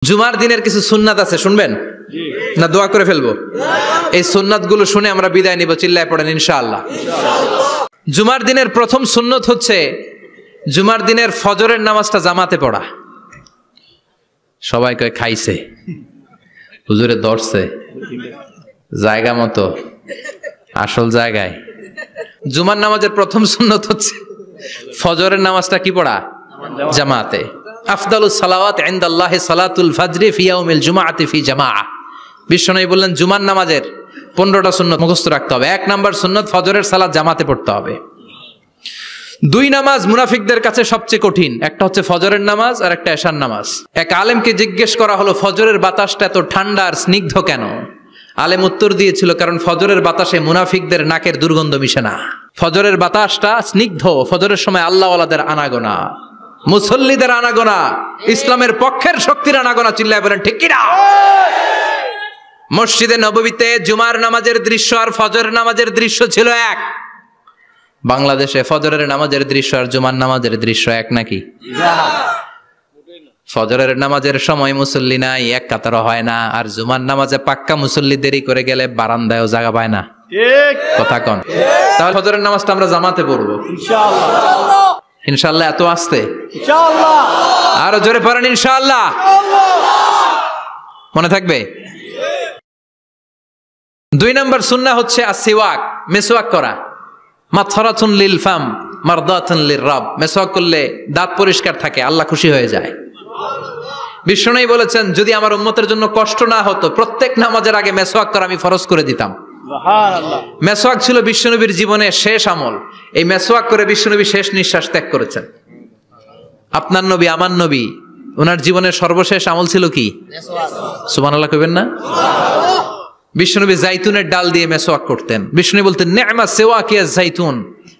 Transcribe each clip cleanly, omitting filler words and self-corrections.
জুমার দিনের কিছু সুন্নাত আছে, শুনবেন না দোয়া করে ফেলবো? এই সুন্নাত গুলো শুনে আমরা বিদায় নিব, চিল্লায় পড়েন ইনশাআল্লাহ। জুমার দিনের প্রথম সুন্নত হচ্ছে জুমার দিনের ফজরের নামাজটা জামাতে পড়া। সবাই কয় খাইছে, হুজুরে ধরছে জায়গা মতো, আসল জায়গায়। জুমার নামাজের প্রথম সুন্নত হচ্ছে ফজরের নামাজটা কি পড়া? জামাতে। আফদালুস সালাওয়াত ইনদাল্লাহি সালাতুল ফাজরি ফি ইয়াউমিল জুমআতি ফি জামাআহ। বিশ্বনবী বললেন জুমার নামাজের 15টা সুন্নত মুখস্থ রাখতে হবে। 1 নাম্বার সুন্নত ফজরের সালাত জামাতে পড়তে হবে। 2 নামাজ মুনাফিকদের কাছে সবচেয়ে কঠিন, একটা হচ্ছে ফজরের নামাজ আর একটা এশার নামাজ। এক আলেমকে জিজ্ঞেস করা হলো ফজরের বাতাসটা এত ঠান্ডা আর স্নিগ্ধ কেন? আলেম উত্তর দিয়েছিল কারণ ফজরের বাতাসে মুনাফিকদের নাকের দুর্গন্ধ মিশে না। ফজরের বাতাসটা স্নিগ্ধ, ফজরের সময় আল্লাহওয়ালাদের আনাগোনা, মুসল্লিদের আনাগোনা, ইসলামের পক্ষের শক্তির আনাগোনা। চিল্লায় বলেন ঠিক কিনা? মসজিদে নববীতে জুমার নামাজের দৃশ্য আর ফজরের নামাজের দৃশ্য ছিল এক। বাংলাদেশে ফজরের নামাজের দৃশ্য আর জুমার নামাজের দৃশ্য এক নাকি? ফজরের নামাজের সময় মুসল্লি নাই, এক কাতার হয় না, আর জুমার নামাজে পাক্কা মুসল্লি দেরি করে গেলে বারান্দায়ও জায়গা পায় না। কথা কন? তাহলে ফজরের নামাজটা আমরা জামাতে পড়বো ইনশাআল্লাহ। ইনশাআল্লাহ এত আসতে ইনশাআল্লাহ, আরো জোরে পড়েন ইনশাআল্লাহ। মনে থাকবে? 2 নাম্বার সুন্নাহ হচ্ছে আসওয়াক, মেসওয়াক করা। মাথরাতুন লিল ফাম মারদাতুন লির রব। মেসওয়াক করলে দাঁত পরিষ্কার থাকে, আল্লাহ খুশি হয়ে যায়। বিশ্বনবী বলেছেন যদি আমার উম্মতের জন্য কষ্ট না হতো প্রত্যেক নামাজের আগে মেসওয়াক করা আমি ফরজ করে দিতাম। সুবহানাল্লাহ। মেসওয়াক ছিল বিশ্বনবীর জীবনের শেষ আমল। এই মেসওয়াক করে বিশ্বনবী শেষ নিঃশ্বাস ত্যাগ করেছেন। আপনার নবী, আমার নবী, ওনার জীবনের সর্বশেষ আমল ছিল কি? মেসওয়াক। সুবহানাল্লাহ কইবেন না? বিশ্বনবী জাইতুনের ডাল দিয়ে মেসওয়াক করতেন। বিশ্বনবী বলতেন নি'মা সিওয়াকিয়া জাইতুন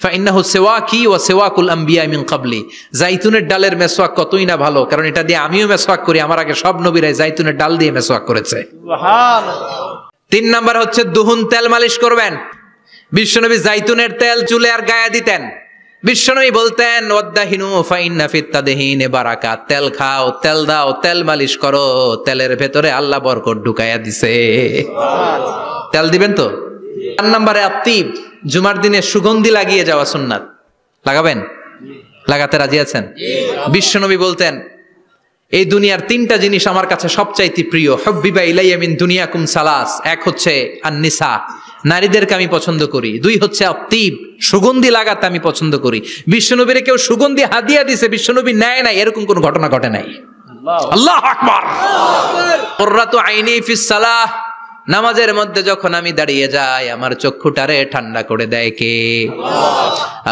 ফাইন্নাহু সিওয়াকি ওয়া সিওয়াকুল আমবিয়া মিন ক্বাবলি। জাইতুনের ডালের মেসওয়াক কতই না ভালো, কারণ এটা দিয়ে আমিও মেসওয়াক করি, আমার আগে সব নবীরাই জাইতুনের ডাল দিয়ে মেসওয়াক করেছে। সুবহানাল্লাহ। 3 নাম্বার হচ্ছে দুহুন, তেল মালিশ করবেন। বিশ্বনবী জাইতুনের তেল চুলে আর গায়ে দিতেন। বিশ্বনবী বলতেন ওয়াদাহিনু ফাইন্না ফিত তাদহিনে বারাকাত। তেল খাও, তেল দাও, তেল মালিশ করো, তেলের ভেতরে আল্লাহ বরকত ঢুকাইয়া দিছে। তেল দিবেন তো? 4 নম্বরে আত্তিব, জুমার দিনে সুগন্ধি লাগিয়ে যাওয়া সুন্নাত। লাগাবেন? লাগাতে রাজি আছেন? বিশ্বনবী বলতেন এই দুনিয়ার 3টা জিনিস আমার কাছে সবচাইতে প্রিয়। হুব্বিবা ইলাইয়া মিন দুনিয়াকুম সালাস। 1 হচ্ছে আন-নিসা, নারীদেরকে আমি পছন্দ করি। 2 হচ্ছে আত্তিব, সুগন্ধি লাগাতে আমি পছন্দ করি। বিশ্বনবীরে কেউ সুগন্ধি হাদিয়া দিছে, বিশ্বনবী নেয় নাই, এরকম কোন ঘটনা ঘটে নাই। আল্লাহু আকবার। কুররাতু আইনি ফিস সালাহ। নামাজের মধ্যে যখন আমি দাঁড়িয়ে যাই আমার চক্ষুটারে ঠান্ডা করে দেয় কে?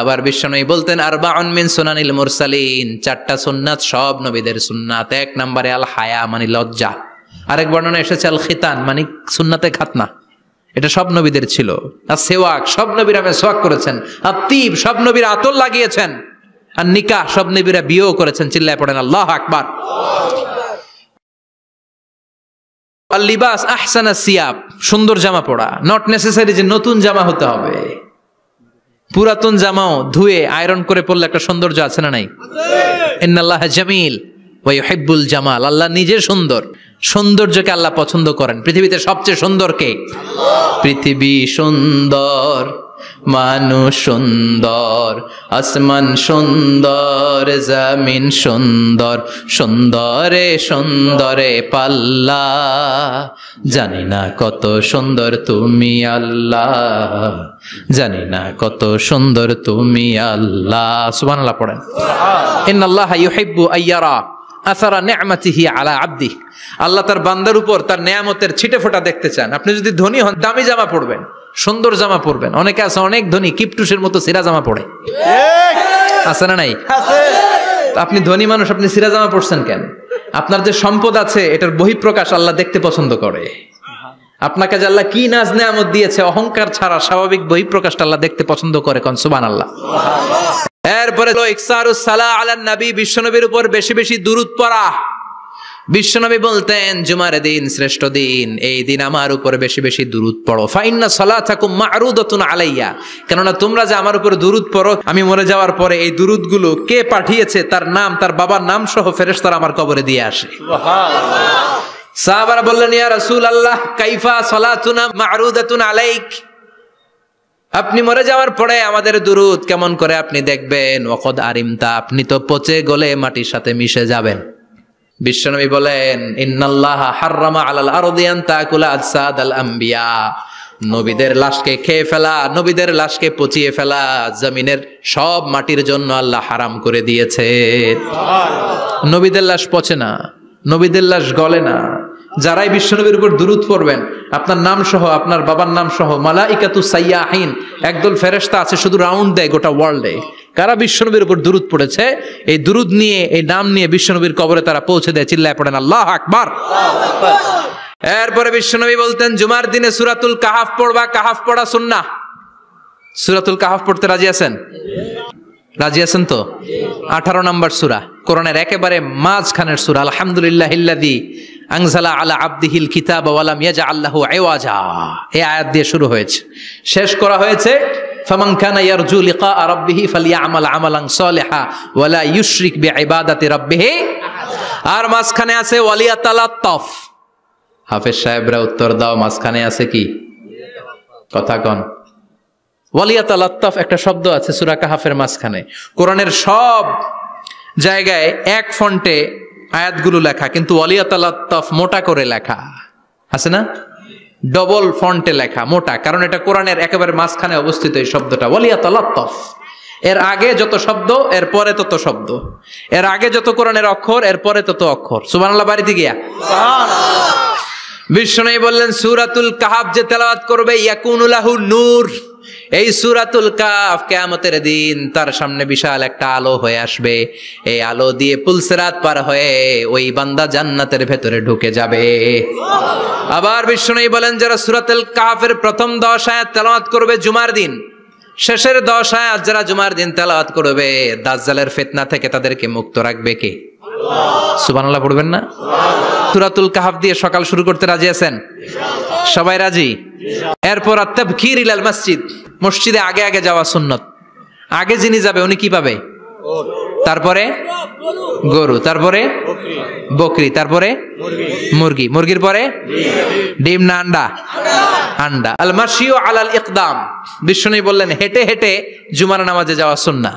আবার বিশ্বনবী বলতেন আরবাউন মিন সুনানিল মুরসালিন। 4টা সুন্নাত সব নবীদের সুন্নাত। 1 নম্বরে আল হায়া মানে লজ্জা। আরেক বর্ণনা এসেছে আল খিতান মানে সুন্নাতে খাতনা, এটা সব নবীদের ছিল। আর সেওয়াক, সব নবীরা মেসওয়াক করেছেন। আত্তিব, সব নবীরা আতর লাগিয়েছেন। আর নিকাহ, সব নবীরা বিয়েও করেছেন। চিল্লায় পড়েন আল্লাহু আকবার। আল লিবাস আহসানা সিয়াব, সুন্দর জামা পরা। নট নেসেসারি যে নতুন জামা হতে হবে, পুরাতন জামাও ধুয়ে আয়রন করে পরলে একটা সৌন্দর্য আছে না নাই? ইন্নাল্লাহা জামিল ওয়া ইউহিব্বুল জামাল। আল্লাহ নিজে সুন্দর, সৌন্দর্যকে আল্লাহ পছন্দ করেন। পৃথিবীতে সবচেয়ে সুন্দর কে? পৃথিবী সুন্দর, মানুষ সুন্দর, আসমান সুন্দর, জমিন সুন্দর, সুন্দরে সুন্দরে পাল্লা। জানি না কত সুন্দর তুমি আল্লাহ, জানি না কত সুন্দর তুমি আল্লাহ। সুবহানাল্লাহ পড়েন। ইন্নাল্লাহা ইউহিব্বু আইয়ারা আসারা নি'মাতিহি আলা আবদি। আল্লাহ তার বান্দার উপর তার নেয়ামতের ছিটেফোঁটা দেখতে চান। আপনি যদি ধনী হন দামি জামা পরবেন, সুন্দর জামা পরবেন। অনেকে আছে অনেক ধনী কিপটুসের মতো সিরা জামা পরে, আছে না নাই? আপনি ধনী মানুষ, আপনি সিরা জামা পরছেন কেন? আপনার যে সম্পদ আছে এটার বহিঃপ্রকাশ আল্লাহ দেখতে পছন্দ করে। আপনাকে যে আল্লাহ কি নাজ নেয়ামত দিয়েছে, অহংকার ছাড়া স্বাভাবিক বহিঃপ্রকাশটা আল্লাহ দেখতে পছন্দ করে। কোন সুবহানাল্লাহ। এরপরে ইকসারুস সালাহ আলান নবী, বিশ্বনবীর উপর বেশি বেশি দুরূদ পড়া। বিশ্বনবী বলতেন জুমার দিন শ্রেষ্ঠ দিন, এই দিন আমার উপরে বেশি বেশি দুরূদ পড়ো। ফাইন্না সালাতাকুম মা'রুদাতুন আলাইয়া, কেননা তোমরা যে আমার উপরে দুরূদ পড়ো, আমি মরে যাওয়ার পরে এই দুরূদগুলো কে পাঠিয়েছে তার নাম, তার বাবার নাম সহ ফেরেশতারা আমার কবরে দিয়ে আসে। সুবহানাল্লাহ। সাহাবারা বললেন ইয়া রাসূলুল্লাহ কাইফা সালাতুনা মা'রুদাতুন আলাইক, আপনি মরে যাওয়ার পরে আমাদের দুরূদ কেমন করে আপনি দেখবেন? ওয়াকাদ আরিমতা, আপনি তো পচে গলে মাটির সাথে মিশে যাবেন। বিশ্বনবী বলেন ইন্নাল্লাহা হাররামা আলাল আরদি আন তাকুলা আজসাদাল আম্বিয়া, নবীদের লাশকে খেয়ে ফেলা, নবীদের লাশকে পচিয়ে ফেলা জমিনের সব মাটির জন্য আল্লাহ হারাম করে দিয়েছে। নবীদের লাশ পচে না, নবীদের লাশ গলে না। যারাই বিশ্বনবীর উপর দুরূদ পড়বেন, আপনার নাম সহ, আপনার বাবার নাম সহ, মালাইকাতু সাইয়াহিন, একদল ফেরেশতা আছে শুধু রাউন্ড দেয় গোটা ওয়ার্ল্ডে। কারা বিশ্বনবীর উপর দুরূদ পড়েছে, এই দুরূদ নিয়ে, এই নাম নিয়ে বিশ্বনবীর কবরে তারা পৌঁছে দেয়। চিল্লায় পড়েন আল্লাহু আকবার। এরপরে বিশ্বনবী বলতেন জুমার দিনে সূরাতুল কাহাফ পড়বা, কাহাফ পড়া সুন্নাহ। সূরাতুল কাহাফ পড়তে রাজি আছেন? রাজি আছেন তো? 18 নম্বর সূরা, কোরআনের একেবারে মাঝখানের সূরা। আলহামদুলিল্লাহিল্লাযী আনজালা আলা আবদিহিল কিতাবা ওয়া লাম ইয়াজআল লাহু ইওয়াজা, এই আয়াত দিয়ে শুরু হয়েছে, শেষ করা হয়েছে ফামান কানা ইয়ারজু লিকা রাব্বিহি ফালইয়ামাল আমালান সালিহা ওয়া লা ইউশরিক বিইবাদাতি রাব্বিহি। আর মাঝখানে আছে ওয়ালিয়াতালাত্তাফ। হাফেজ সাহেবরা উত্তর দাও, মাঝখানে আছে কি? কথা কন। ওয়ালিয়াতালাত্তাফ একটা শব্দ আছে সূরা কাহাফের মাঝখানে। কোরআনের সব জায়গায় এক ফন্টে আয়াতগুলো লেখা, কিন্তু ওয়ালিয়াতালাত্তাফ মোটা করে লেখা আছে না? ডবল ফন্টে লেখা, মোটা, কারণ এটা কোরআনের একেবারে মাঝখানে অবস্থিত এই শব্দটা ওয়ালিয়াতালাত্তাফ। এর আগে যত শব্দ এর পরে তত শব্দ, এর আগে যত কোরআনের অক্ষর এর পরে তত অক্ষর। সুবহানাল্লাহ বাড়িতে গিয়া সুবহানাল্লাহ। বিশ্বনবী বললেন সূরাতুল কাহাফ যে তেলাওয়াত করবে ইয়াকুনু লাহু নূর, এই সূরাতুল কাহাফ কিয়ামতের দিন তার সামনে বিশাল একটা আলো হয়ে আসবে। এই আলো দিয়ে পুলসিরাত পার হয়ে ওই বান্দা জান্নাতের ভেতরে ঢুকে যাবে। আবার বিশ্বনবী বলেন যারা সূরাতুল কাহাফের প্রথম 10 আয়াত তেলাওয়াত করবে জুমার দিন, শেষের 10 আয়াত যারা জুমার দিন তেলাওয়াত করবে, দাজ্জালের ফিতনা থেকে তাদেরকে মুক্ত রাখবে কে? আল্লাহ। সুবহানাল্লাহ পড়বেন না? সূরাতুল কাহাফ দিয়ে সকাল শুরু করতে রাজি আছেন? সবাই রাজি? এরপর আত-তাবকির ইলাল মসজিদ, মসজিদে আগে আগে যাওয়া সুন্নত। আগে যিনি যাবে উনি কি পাবে? তারপরে গরু, তারপরে বকরি, তারপরে মুরগি, মুরগির পরে ডিম না আন্ডা? আন্ডা। আল মাশিউ আলাল ইকদাম, বিশ্বনবী বললেন হেঁটে হেঁটে জুমার নামাজে যাওয়া সুন্নাহ।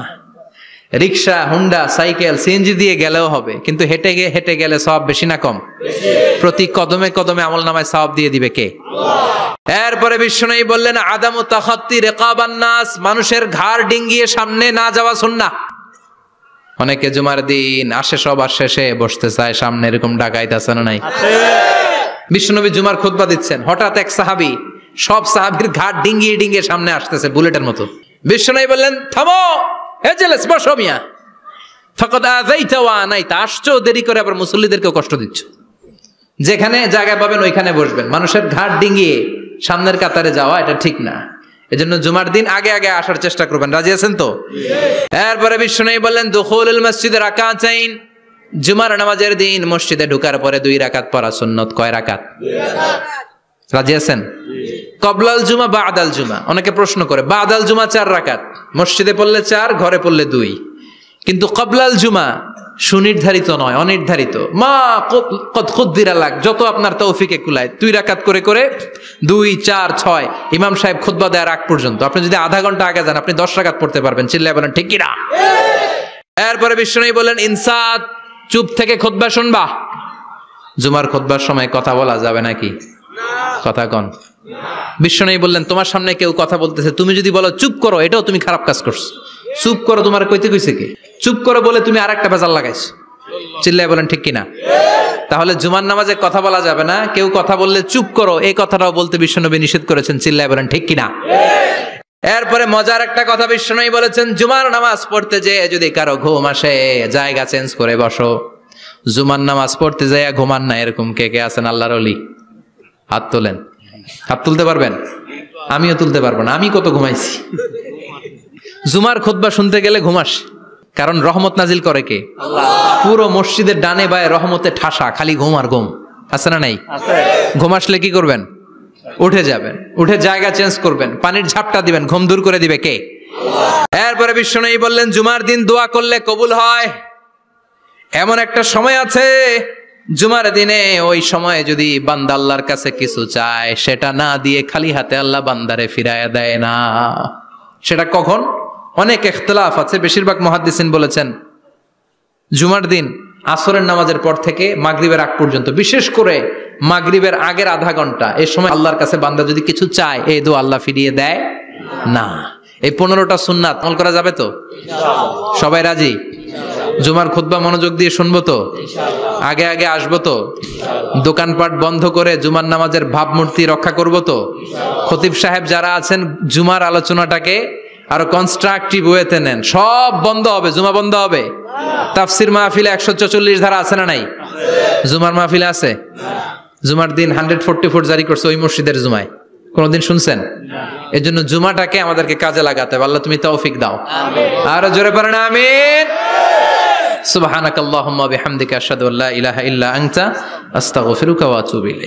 রিকশা, হুন্ডা, সাইকেল, সিএনজি দিয়ে গেলেও হবে, কিন্তু হেঁটে হেঁটে গেলে সওয়াব বেশি না কম? প্রতি কদমে কদমে আমল নামায় সওয়াব দিয়ে দিবে কে? আল্লাহ। এরপরে বিশ্বনবী বললেন আদামু তাখাত্তি রিকাবান নাস, মানুষের ঘাড় ডিঙ্গিয়ে সামনে না যাওয়া সুন্নাহ। অনেকে জুমার দিন আসে সবার শেষে বসতে চায় সামনে, এরকম ডাকাইত আছে না নাই? বিশ্বনবী জুমার খুতবা দিচ্ছেন, হঠাৎ এক সাহাবী সব সাহাবীর ঘাড় ডিঙ্গিয়ে ডিঙ্গিয়ে সামনে আসতেছে বুলেটের মতো। বিশ্বনবী বললেন থামো, এজেলেস বসো মিয়া, ফাকাদ আযাইতা ওয়া আনাইতা, আসছো দেরি করে আবার মুসল্লিদেরকেও কষ্ট দিচ্ছ। যেখানে জায়গা পাবেন ওইখানে বসবেন, মানুষের ঘাড় ডিঙ্গিয়ে সামনের কাতারে যাওয়া এটা ঠিক না। এজন্য জুমার দিন আগে আগে আসার চেষ্টা করবেন। রাজি আছেন তো? এরপরে বিশ্বনবী বললেন দুখুলুল মসজিদে রাকাতাইন, জুমার নামাজের দিন মসজিদে ঢোকার পরে 2 রাকাত পড়া সুন্নত। কয় রাকাত? 2 রাকাত। রাজি আছেন? কবলাল জুমা বাদাল জুমা, অনেকে প্রশ্ন করে বাদাল জুমা 4 রাকাত, মসজিদে পড়লে 4, ঘরে পড়লে 2, কিন্তু কবলাল জুমা সুনির্ধারিত নয়, অনির্ধারিত। মা কদ খুদ্দিরা লাক, যত আপনার তৌফিকে কুলায় 2 রাকাত করে করে 2, 4, 6 ইমাম সাহেব খুতবা দেওয়ার আগ পর্যন্ত। আপনি যদি আধা ঘন্টা আগে যান আপনি 10 রাকাত পড়তে পারবেন। চিল্লায় বলেন ঠিক কি না? এরপরে বিশ্বনবী বলেন ইনসাত, চুপ থেকে খুতবা শুনবা। জুমার খুতবার সময় কথা বলা যাবে নাকি? কথা কন। বিশ্বনবী বললেন তোমার সামনে কেউ কথা বলতেছে, তুমি যদি বলো চুপ করো, এটাও তুমি খারাপ কাজ করছো। চুপ করো তোমার কইতে কইছে কে? চুপ করো বলে তুমি আরেকটা ভেজাল লাগাইছো। চিল্লায় বলেন ঠিক কিনা? তাহলে জুমার নামাজে কথা বলা যাবে না, কেউ কথা বললে চুপ করো এই কথাটাও বলতে বিশ্বনবী নিষেধ করেছেন। চিল্লায় বলেন ঠিক কিনা? এরপরে মজার একটা কথা বিশ্বনবী বলেছেন, জুমার নামাজ পড়তে যেয়ে যদি কারো ঘুম আসে জায়গা চেঞ্জ করে বসো। জুমার নামাজ পড়তে যেয়ে ঘুমান না, এরকম কে কে আছেন আল্লাহর ওলি? হাত তোলেন। হাত তুলতে পারবেন? আমিও তুলতে পারবো না, আমি কত ঘুমাইছি। জুমার খুতবা শুনতে গেলে ঘুমাস, কারণ রহমত নাজিল করে কে? আল্লাহ। পুরো মসজিদের ডানে বায়ে রহমতে ঠাসা, খালি ঘুম আর ঘুম। আছে না নাই? ঘুম আসলে কি করবেন? উঠে যাবেন, উঠে জায়গা চেঞ্জ করবেন, পানির ঝাপটা দিবেন, ঘুম দূর করে দিবে কে? এরপরে বিশ্বনবী বললেন জুমার দিন দোয়া করলে কবুল হয়। এমন একটা সময় আছে জুমার দিনে, ওই সময়ে যদি বান্দা আল্লাহর কাছে কিছু চায়, সেটা না দিয়ে খালি হাতে আল্লাহ বান্দারে ফিরাইয়া দেয় না। সেটা কখন? অনেক ইখতিলাফ আছে, বেশিরভাগ মুহাদ্দিসিন বলেছেন জুমার দিন আসরের নামাজের পর থেকে মাগরিবের আগ পর্যন্ত, বিশেষ করে মাগরিবের আগের আধা ঘন্টা, এই সময় আল্লাহর কাছে বান্দা যদি কিছু চায়, এই দোয়া আল্লাহ ফিরিয়ে দেয় না। এই 15টা সুন্নাত আমল করা যাবে তো? সবাই রাজি? জুমার খুতবা মনোযোগ দিয়ে শুনবো তো? আগে আগে আসবো তো? দোকানপাট বন্ধ করে জুমার নামাজের ভাবমূর্তি রক্ষা করবো তো? খতিব সাহেব যারা আছেন জুমার আলোচনাটাকে আরো কনস্ট্রাকটিভ ওয়েতে নেন, সব বন্ধ হবে, জুমা বন্ধ হবে। তাফসির মাহফিলে 144 ধারা আছে না নাই? জুমার মাহফিলে আছে? জুমার দিন 144 জারি করছে ওই মসজিদের জুমায়, কোনদিন শুনছেন? এই জন্য জুমাটাকে আমাদেরকে কাজে লাগাতে হবে। আল্লাহ তুমি তৌফিক দাও। আর জোরে পড়েন আমিন। সুবহানাকাল্লাহুম্মা বিহামদিকা আশহাদু আল্লা ইলাহা ইল্লা আনতা আস্তাগফিরুকা ওয়া আতুবু ইলাইক।